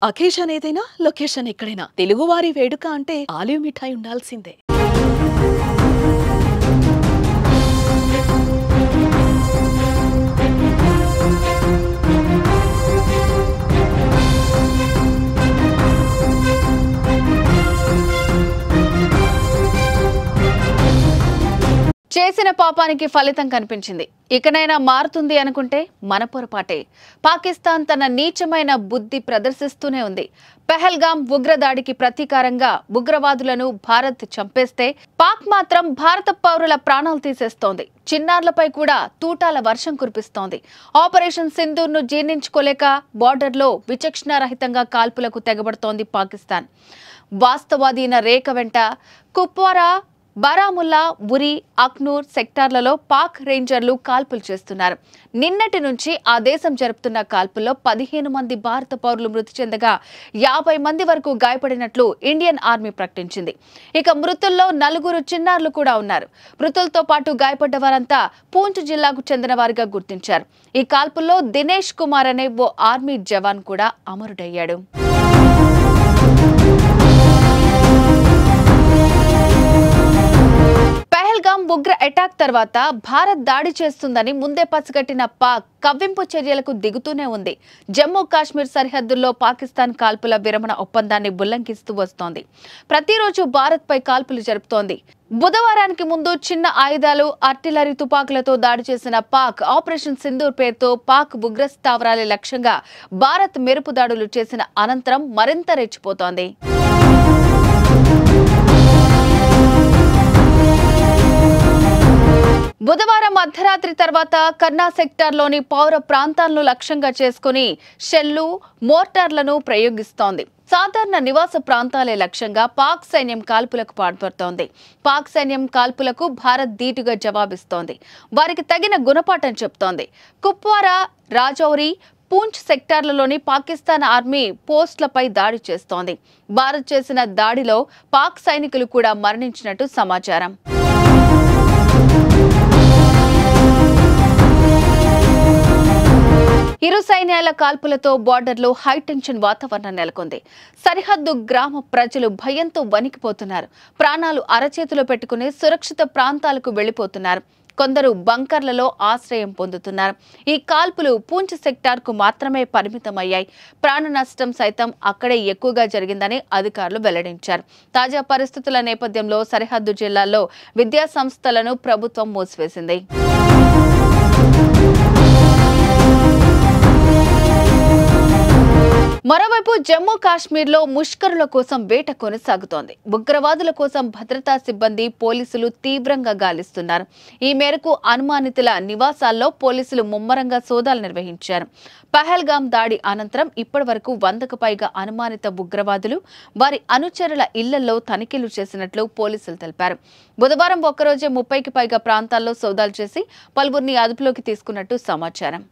Occasion ఏదైనా location ఎక్కడైనా తెలుగువారి వేడుక అంటే ఆలివ్ మిఠాయి ఉండాల్సిందే. చేసిన పాపానికి ఫలితం కనిపించింది. ఇకనైనా మారుతుంది అనుకుంటే మన పొరపాటే. పాకిస్తాన్ తన నీచమైన బుద్ధి ప్రదర్శిస్తూనే ఉంది. పెహల్గాం ఉగ్రదాడికి ప్రతీకారంగా ఉగ్రవాదులను భారత్ చంపేస్తే పాక్ మాత్రం భారత పౌరుల ప్రాణాలు తీసేస్తోంది. చిన్నారులపై కూడా తూటాల వర్షం కురిపిస్తోంది. ఆపరేషన్ సింధూర్ను జీర్ణించుకోలేక బోర్డర్లో విచక్షణారహితంగా కాల్పులకు తెగబడుతోంది పాకిస్తాన్. వాస్తవాధీన రేఖ వెంట కుప్వారా, బారాముల్లా, ఉరి, అఖ్నూర్ సెక్టార్లలో పాక్ రేంజర్లు కాల్పులు చేస్తున్నారు. నిన్నటి నుంచి ఆ దేశం జరుపుతున్న కాల్పుల్లో 15 మంది భారత పౌరులు మృతి చెందగా 50 మంది వరకు గాయపడినట్లు ఇండియన్ ఆర్మీ ప్రకటించింది. ఇక మృతుల్లో 4 చిన్నారులు కూడా ఉన్నారు. మృతులతో పాటు గాయపడ్డ వారంతా పూంచ్ జిల్లాకు చెందిన వారిగా గుర్తించారు. ఈ కాల్పుల్లో దినేష్ కుమార్ అనే ఓ ఆర్మీ జవాన్ కూడా అమరుడయ్యాడు. పెహల్గాం ఉగ్ర అటాక్ తర్వాత భారత్ దాడి చేస్తుందని ముందే పసిగట్టిన పాక్ కవ్వింపు చర్యలకు దిగుతూనే ఉంది. జమ్మూ కాశ్మీర్ సరిహద్దుల్లో పాకిస్తాన్ కాల్పుల విరమణ ఒప్పందాన్ని ఉల్లంఘిస్తూ వస్తోంది. ప్రతిరోజు భారత్ పై కాల్పులు జరుపుతోంది. బుధవారానికి ముందు చిన్న ఆయుధాలు, ఆర్టిలరీ తుపాకులతో దాడి చేసిన పాక్ ఆపరేషన్ సింధూర్ పేరుతో పాక్ ఉగ్ర స్థావరాలే లక్ష్యంగా భారత్ మెరుపు దాడులు చేసిన అనంతరం మరింత రెచ్చిపోతోంది. బుధవారం అర్ధరాత్రి తర్వాత కర్నా సెక్టార్లోని పౌర ప్రాంతాలను లక్ష్యంగా చేసుకుని షెల్లు, మోర్టార్లను ప్రయోగిస్తోంది. సాధారణ నివాస ప్రాంతాలే లక్ష్యంగా పాక్ సైన్యం కాల్పులకు పాల్పడుతోంది. పాక్ సైన్యం కాల్పులకు భారత్ ధీటుగా జవాబిస్తోంది. వారికి తగిన గుణపాఠం చెప్తోంది. కుప్వారా, రాజౌరి, పూంచ్ సెక్టార్లలోని పాకిస్తాన్ ఆర్మీ పోస్టులపై దాడి చేస్తోంది. భారత్ చేసిన దాడిలో పాక్ సైనికులు కూడా మరణించినట్టు సమాచారం. ఇరు సైన్యాల కాల్పులతో బోర్డర్లో హైటెన్షన్ వాతావరణం నెలకొంది. సరిహద్దు గ్రామ ప్రజలు భయంతో వణికిపోతున్నారు. ప్రాణాలు అరచేతిలో పెట్టుకుని సురక్షిత ప్రాంతాలకు వెళ్లిపోతున్నారు. కొందరు బంకర్లలో ఆశ్రయం పొందుతున్నారు. ఈ కాల్పులు పూంచ్ సెక్టార్కు మాత్రమే పరిమితమయ్యాయి. ప్రాణ నష్టం సైతం అక్కడే ఎక్కువగా జరిగిందని అధికారులు వెల్లడించారు. తాజా పరిస్థితుల నేపథ్యంలో సరిహద్దు జిల్లాల్లో విద్యా సంస్థలను ప్రభుత్వం మూసివేసింది. మరోవైపు జమ్మూ కాశ్మీర్లో ముష్కరుల కోసం వేట కొనసాగుతోంది. ఉగ్రవాదుల కోసం భద్రతా సిబ్బంది, పోలీసులు తీవ్రంగా గాలిస్తున్నారు. ఈ మేరకు అనుమానితుల నివాసాల్లో పోలీసులు ముమ్మరంగా సోదాలు నిర్వహించారు. పహల్గాం దాడి అనంతరం ఇప్పటి వరకు 100కు పైగా అనుమానిత ఉగ్రవాదులు, వారి అనుచరుల ఇళ్లలో తనిఖీలు చేసినట్లు పోలీసులు తెలిపారు. బుధవారం ఒక్కరోజే 30కి పైగా ప్రాంతాల్లో సోదాలు చేసి పలువురిని అదుపులోకి తీసుకున్నట్టు సమాచారం.